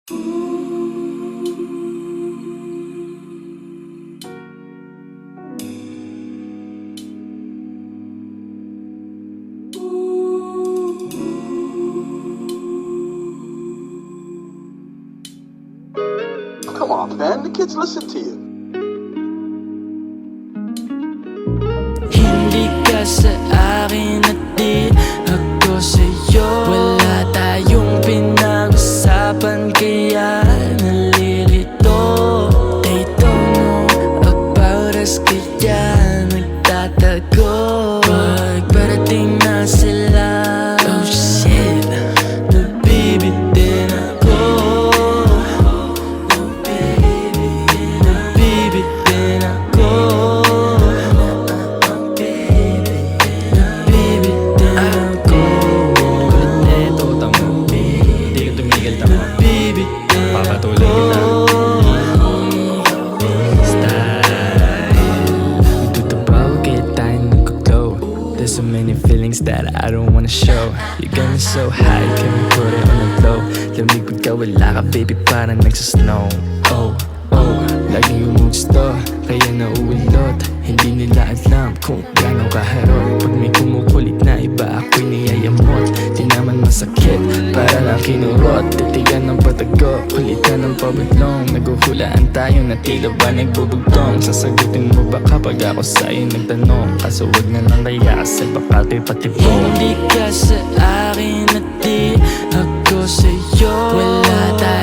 Come on, man. The kids listen to you. Hindi ka sa akin at di ako sa'yo. Wala tayong pinag-usapan kaya nalilito. They don't know about us kaya nagtatago. Pag parating na sila, oh shit, nabibitin ako. Nabibitin ako. There's so many feelings that I don't wanna show. You got me so high, can we put it on the low? Lamig pagka wala ka, baby, parang nagsasnow. Oh, oh, laging gumugusto, kaya nauulot. Hindi nila alam kung gano'ng kaharot. Pag may kumukulit na iba, ako'y niyayamot. Di naman masakit, para lang kinurot. Titigan ng patago, kulitan ng pabutlong. Naguhulaan tayo na tila ba nagbubugtong. Sasagutin mo ba kapag ako sa'yo nagtanong? Kaso wag na lang kaya kasi baka to'y patibong. Hindi ka sa akin at di ako sa'yo. Wala tayo